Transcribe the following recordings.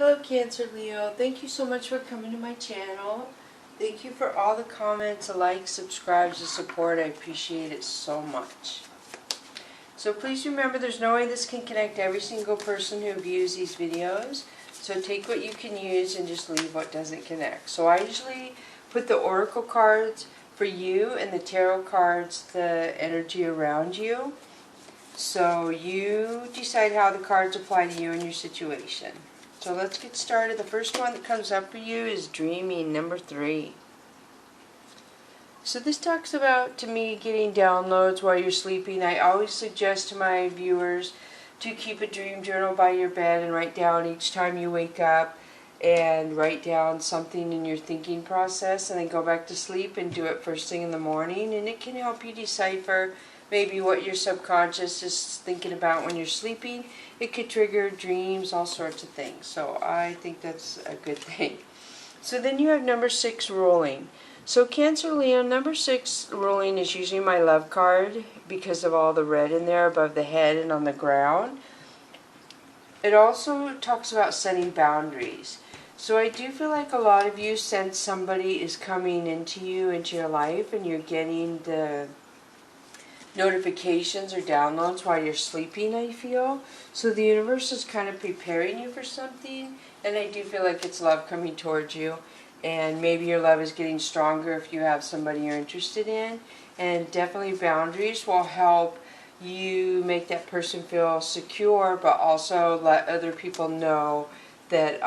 Hello Cancer Leo, thank you so much for coming to my channel. Thank you for all the comments, the likes, subscribes, the support. I appreciate it so much. So please remember there's no way this can connect every single person who views these videos. So take what you can use and just leave what doesn't connect. So I usually put the oracle cards for you and the tarot cards, the energy around you. So you decide how the cards apply to you and your situation. So let's get started. The first one that comes up for you is Dreaming, number 3. So this talks about, to me, getting downloads while you're sleeping. I always suggest to my viewers to keep a dream journal by your bed and write down each time you wake up and write down something in your thinking process and then go back to sleep and do it first thing in the morning. And it can help you decipher maybe what your subconscious is thinking about when you're sleeping. It could trigger dreams, all sorts of things. So I think that's a good thing. So then you have number 6, Ruling. So Cancer Leo, number 6, Ruling, is usually my love card because of all the red in there above the head and on the ground. It also talks about setting boundaries. So I do feel like a lot of you sense somebody is coming into your life, and you're getting the notifications or downloads while you're sleeping, I feel. So the universe is kind of preparing you for something, and I do feel like it's love coming towards you. And maybe your love is getting stronger if you have somebody you're interested in. And definitely boundaries will help you make that person feel secure, but also let other people know that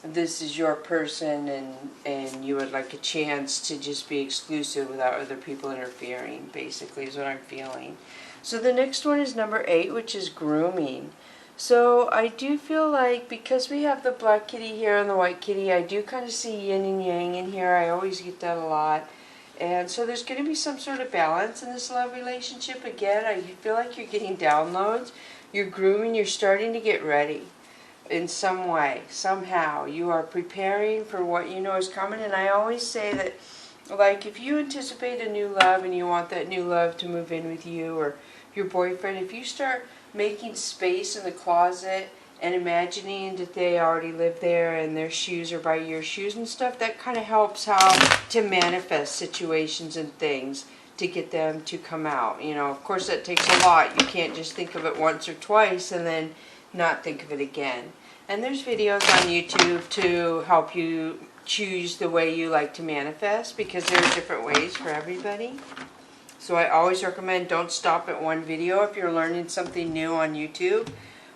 this is your person, and you would like a chance to just be exclusive without other people interfering, basically, is what I'm feeling. So the next one is number 8, which is Grooming. So I do feel like, because we have the black kitty here and the white kitty, I do kind of see yin and yang in here. I always get that a lot. And so there's going to be some sort of balance in this love relationship. Again, I feel like you're getting downloads. You're grooming. You're starting to get ready in some way, somehow. You are preparing for what you know is coming. And I always say that, like, if you anticipate a new love and you want that new love to move in with you or your boyfriend, if you start making space in the closet and imagining that they already live there and their shoes are by your shoes and stuff, that kind of helps how to manifest situations and things to get them to come out. You know, of course that takes a lot. You can't just think of it once or twice and then not think of it again. And there's videos on YouTube to help you choose the way you like to manifest, because there are different ways for everybody. So I always recommend don't stop at one video if you're learning something new on YouTube.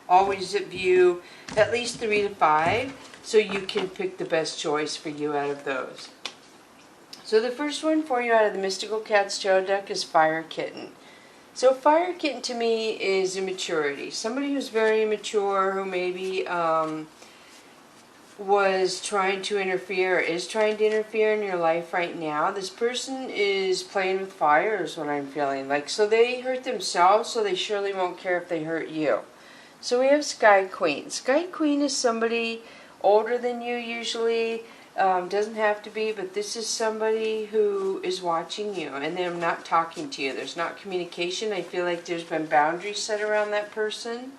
Always view at least 3 to 5 so you can pick the best choice for you out of those. So the first one for you out of the Mystical Cats Tarot deck is Fire Kitten. So Fire Kitten to me is immaturity. Somebody who's very immature, who maybe was trying to interfere or is trying to interfere in your life right now. This person is playing with fire is what I'm feeling. Like, so they hurt themselves, so they surely won't care if they hurt you. So we have Sky Queen. Sky Queen is somebody older than you usually. Doesn't have to be, but this is somebody who is watching you and they're not talking to you. There's not communication. I feel like there's been boundaries set around that person.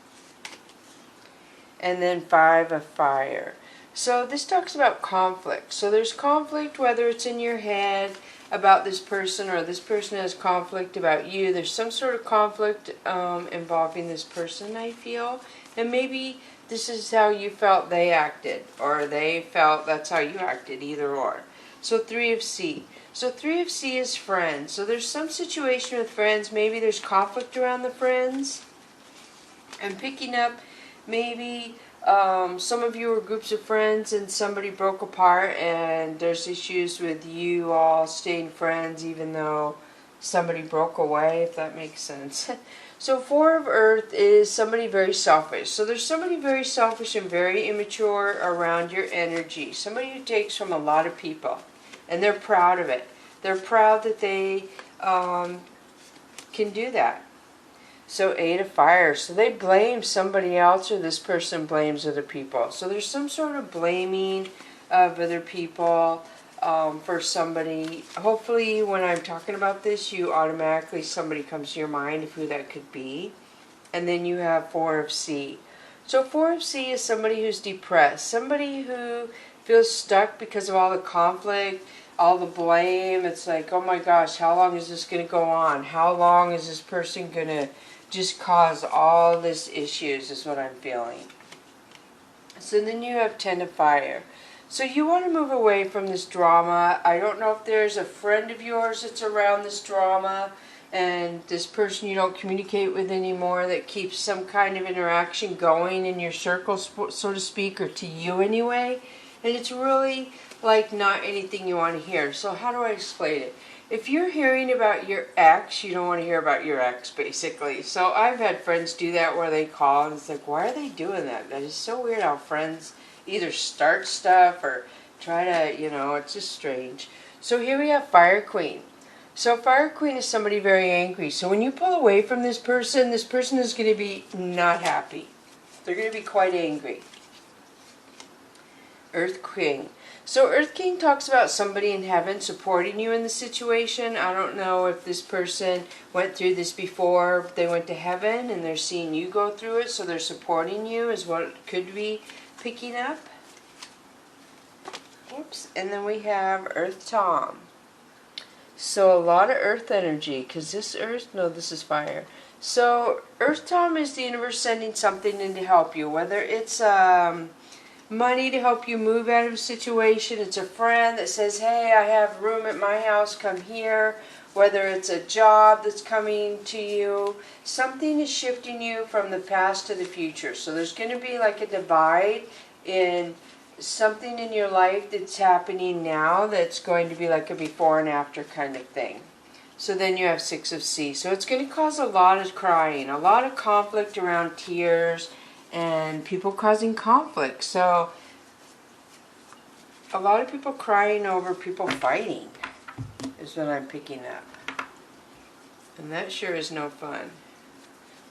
And then 5 of Fire. So this talks about conflict. So there's conflict, whether it's in your head about this person or this person has conflict about you. There's some sort of conflict involving this person, I feel. And maybe this is how you felt they acted, or they felt that's how you acted, either or. So 3 of C. So 3 of C is friends. So there's some situation with friends. Maybe there's conflict around the friends. I'm picking up maybe some of you are groups of friends and somebody broke apart and there's issues with you all staying friends even though somebody broke away, if that makes sense. So 4 of Earth is somebody very selfish. So there's somebody very selfish and very immature around your energy. Somebody who takes from a lot of people and they're proud of it. They're proud that they can do that. So 8 of Fire. So they blame somebody else, or this person blames other people. So there's some sort of blaming of other people for somebody. Hopefully when I'm talking about this, you automatically, somebody comes to your mind of who that could be. And then you have 4 of C. So 4 of C is somebody who's depressed, somebody who feels stuck because of all the conflict, all the blame. It's like, oh my gosh, how long is this going to go on? How long is this person going to just cause all this issues is what I'm feeling. So then you have 10 of Fire. So you want to move away from this drama. I don't know if there's a friend of yours that's around this drama and this person you don't communicate with anymore that keeps some kind of interaction going in your circle, so to speak, or to you anyway. And it's really like not anything you want to hear. So how do I explain it? If you're hearing about your ex, you don't want to hear about your ex, basically. So I've had friends do that where they call and it's like, why are they doing that? That is so weird how friends either start stuff or try to, you know, it's just strange. So here we have Fire Queen. So Fire Queen is somebody very angry. So when you pull away from this person is going to be not happy. They're going to be quite angry. Earth King. So Earth King talks about somebody in heaven supporting you in the situation. I don't know if this person went through this before they went to heaven and they're seeing you go through it, so they're supporting you is what it could be picking up. Oops. And then we have Earth Tom. So a lot of earth energy, because this earth, no, this is fire. So Earth Tom is the universe sending something in to help you, whether it's money to help you move out of a situation, it's a friend that says, hey, I have room at my house, come here, whether it's a job that's coming to you, something is shifting you from the past to the future. So there's going to be like a divide in something in your life that's happening now that's going to be like a before and after kind of thing. So then you have 6 of C. So it's going to cause a lot of crying, a lot of conflict around tears, and people causing conflict. So a lot of people crying over people fighting is what I'm picking up. And that sure is no fun.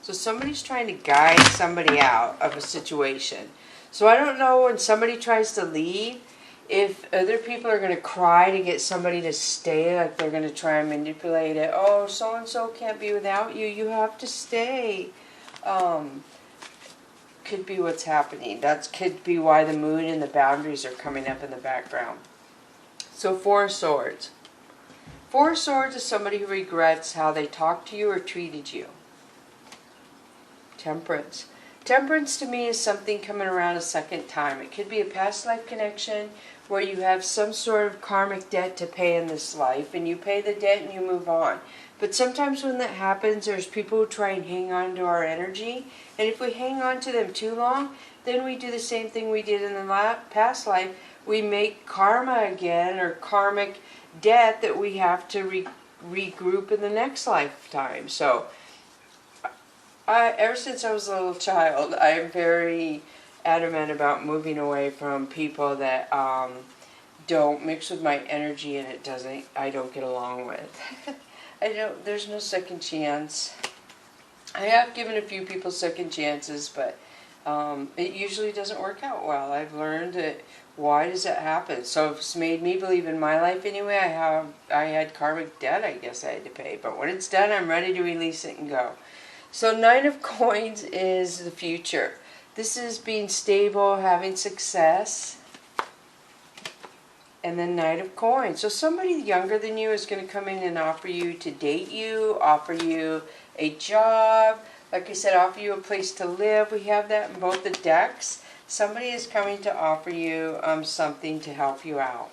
So somebody's trying to guide somebody out of a situation. So I don't know when somebody tries to leave, if other people are going to cry to get somebody to stay, like they're going to try and manipulate it. Oh, so-and-so can't be without you. You have to stay. Could be what's happening. That could be why the moon and the boundaries are coming up in the background. So 4 of Swords. 4 of Swords is somebody who regrets how they talked to you or treated you. Temperance. Temperance to me is something coming around a second time. It could be a past life connection where you have some sort of karmic debt to pay in this life and you pay the debt and you move on. But sometimes when that happens, there's people who try and hang on to our energy. And if we hang on to them too long, then we do the same thing we did in the past life. We make karma again, or karmic debt that we have to regroup in the next lifetime. So ever since I was a little child, I'm very adamant about moving away from people that don't mix with my energy and I don't get along with. There's no second chance. I have given a few people second chances, but it usually doesn't work out well. I've learned that why does that happen? So it's made me believe in my life anyway. I had karmic debt, I guess I had to pay. But when it's done, I'm ready to release it and go. So 9 of Coins is the future. This is being stable, having success. And then Knight of Coins. So somebody younger than you is going to come in and offer you to date you, offer you a job. Like I said, offer you a place to live. We have that in both the decks. Somebody is coming to offer you something to help you out.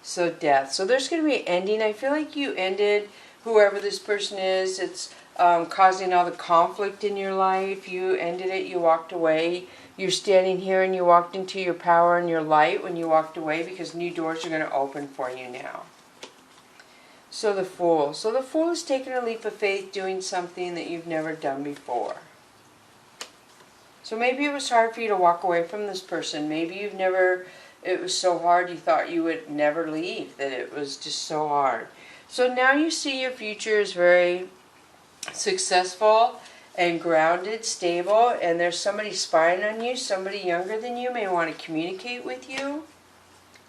So Death. So there's going to be an ending. I feel like you ended whoever this person is. It's causing all the conflict in your life. You ended it. You walked away. You're standing here and you walked into your power and your light when you walked away, because new doors are going to open for you now. So the Fool. So the Fool is taking a leap of faith, doing something that you've never done before. So maybe it was hard for you to walk away from this person. Maybe it was so hard you thought you would never leave, that it was just so hard. So now you see your future is very successful and grounded, stable, and there's somebody spying on you. Somebody younger than you may want to communicate with you.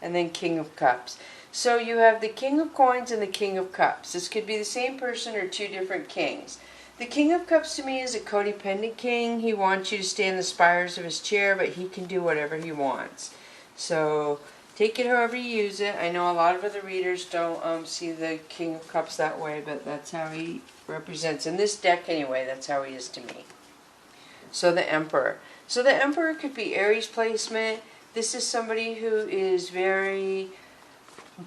And then King of Cups. So you have the King of Coins and the King of Cups. This could be the same person or 2 different kings. The King of Cups to me is a codependent king. He wants you to stay in the spires of his chair, but he can do whatever he wants. So take it however you use it. I know a lot of other readers don't see the King of Cups that way, but that's how he represents. In this deck anyway, that's how he is to me. So the Emperor. So the Emperor could be Aries placement. This is somebody who is very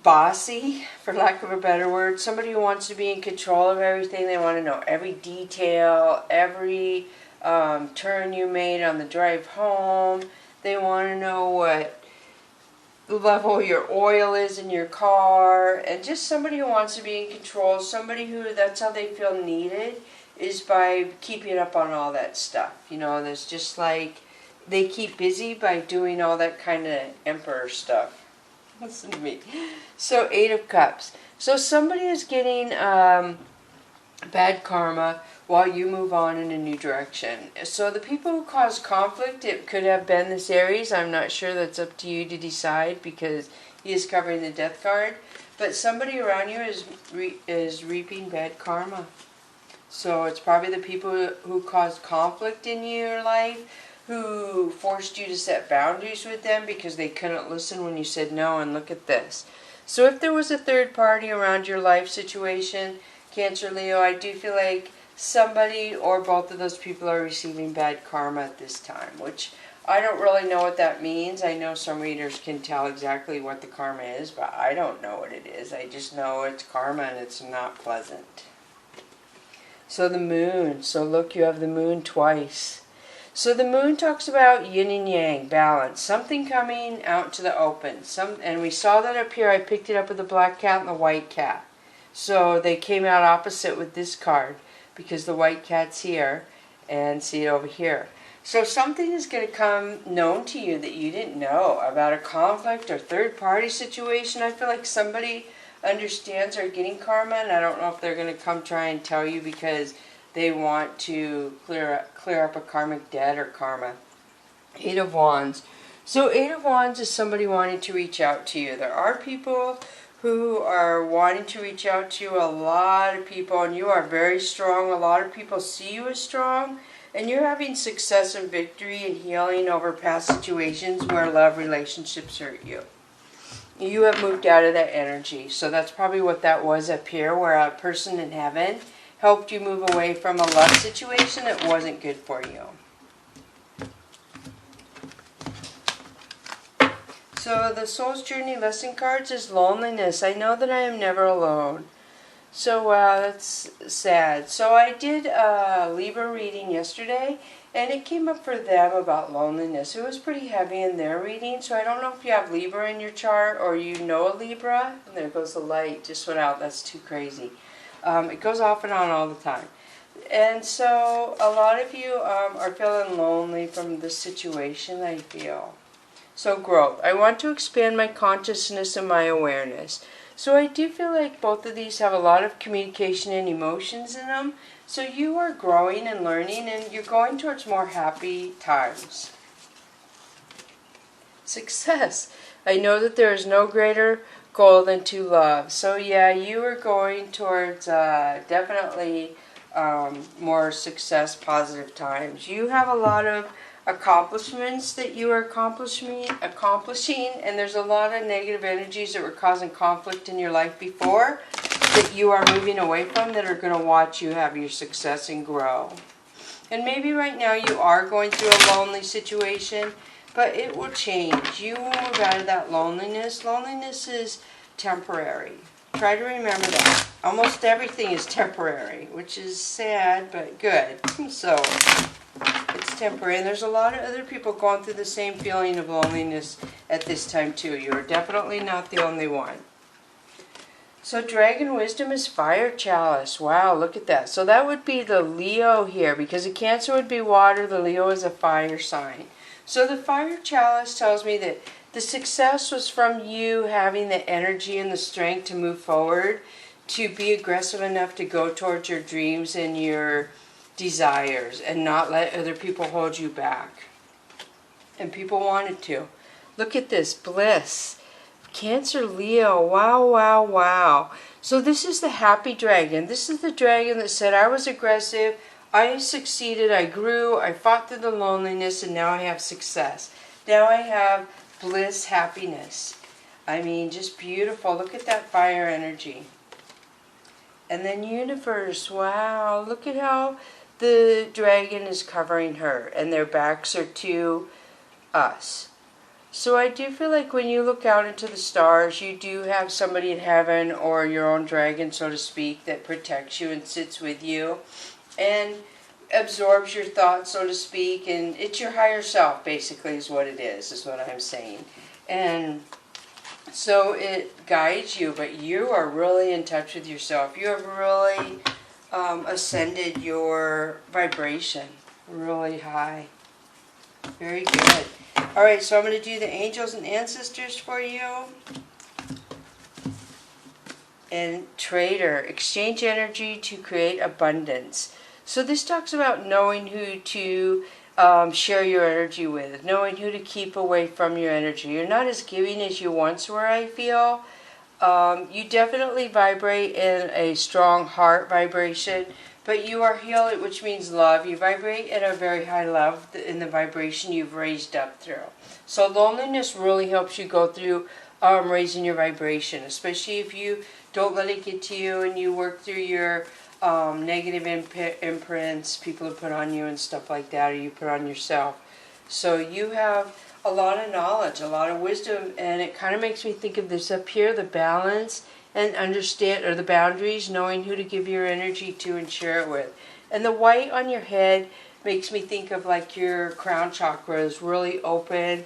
bossy, for lack of a better word. Somebody who wants to be in control of everything. They want to know every detail, every turn you made on the drive home. They want to know what the level your oil is in your car. And just somebody who wants to be in control. Somebody who, that's how they feel needed, is by keeping up on all that stuff. You know, there's just like, they keep busy by doing all that kind of Emperor stuff. Listen to me. So 8 of Cups. So somebody is getting bad karma while you move on in a new direction. So the people who cause conflict, it could have been this Aries. I'm not sure. That's up to you to decide, because he is covering the Death card. But somebody around you is reaping bad karma. So it's probably the people who caused conflict in your life, who forced you to set boundaries with them because they couldn't listen when you said no. And look at this. So if there was a third party around your life situation, Cancer, Leo, I do feel like somebody or both of those people are receiving bad karma at this time, which I don't really know what that means. I know some readers can tell exactly what the karma is, but I don't know what it is. I just know it's karma and it's not pleasant. So the Moon. So look, you have the Moon twice. So the Moon talks about yin and yang, balance, something coming out to the open. And we saw that up here. I picked it up with the black cat and the white cat. So they came out opposite with this card, because the white cat's here, and see it over here. So something is going to come known to you that you didn't know about, a conflict or third party situation. I feel like somebody understands they're getting karma, and I don't know if they're going to come try and tell you because they want to clear up a karmic debt or karma. 8 of Wands. So 8 of Wands is somebody wanting to reach out to you. There are people who are wanting to reach out to you, a lot of people, and you are very strong. A lot of people see you as strong, and you're having success and victory and healing over past situations where love relationships hurt you. You have moved out of that energy. So that's probably what that was up here, where a person in heaven helped you move away from a love situation that wasn't good for you. So the Soul's Journey lesson cards is loneliness. I know that I am never alone. So wow, that's sad. So I did a Libra reading yesterday, and it came up for them about loneliness. It was pretty heavy in their reading, so I don't know if you have Libra in your chart or you know a Libra. And there goes the light, just went out. That's too crazy. It goes off and on all the time. And so a lot of you are feeling lonely from this situation, I feel. So growth. I want to expand my consciousness and my awareness. So I do feel like both of these have a lot of communication and emotions in them. So you are growing and learning, and you're going towards more happy times. Success. I know that there is no greater goal than to love. So yeah, you are going towards definitely more success, positive times. You have a lot of accomplishments that you are accomplishing, and there's a lot of negative energies that were causing conflict in your life before that you are moving away from, that are going to watch you have your success and grow. And maybe right now you are going through a lonely situation, but it will change. You will move out of that loneliness. Loneliness is temporary. Try to remember that. Almost everything is temporary, which is sad, but good. So it's temporary. And there's a lot of other people going through the same feeling of loneliness at this time too. You are definitely not the only one. So Dragon Wisdom is Fire Chalice. Wow, look at that. So that would be the Leo here, because the Cancer would be water, the Leo is a fire sign. So the Fire Chalice tells me that the success was from you having the energy and the strength to move forward, to be aggressive enough to go towards your dreams and your desires and not let other people hold you back. And people wanted to. Look at this, Bliss. Cancer, Leo, wow, wow, wow. So this is the happy dragon. This is the dragon that said, I was aggressive, I succeeded, I grew, I fought through the loneliness, and now I have success. Now I have bliss, happiness. I mean, just beautiful. Look at that fire energy. And then universe, wow, look at how the dragon is covering her, and their backs are to us. So I do feel like when you look out into the stars, you do have somebody in heaven, or your own dragon, so to speak, that protects you and sits with you and absorbs your thoughts, so to speak, and it's your higher self, basically, is what it is what I'm saying. And so it guides you, but you are really in touch with yourself. You have really ascended your vibration really high. Very good. Alright, so I'm going to do the angels and ancestors for you. And trader, exchange energy to create abundance. So this talks about knowing who to share your energy with, knowing who to keep away from your energy. You're not as giving as you once were, I feel. You definitely vibrate in a strong heart vibration, but you are healed, which means love. You vibrate at a very high love in the vibration you've raised up through. So loneliness really helps you go through raising your vibration, especially if you don't let it get to you and you work through your negative imprints people have put on you and stuff like that, or you put on yourself. So you have a lot of knowledge, a lot of wisdom, and it kind of makes me think of this up here, the balance and understand, or the boundaries, knowing who to give your energy to and share it with. And the white on your head makes me think of like your crown chakra is really open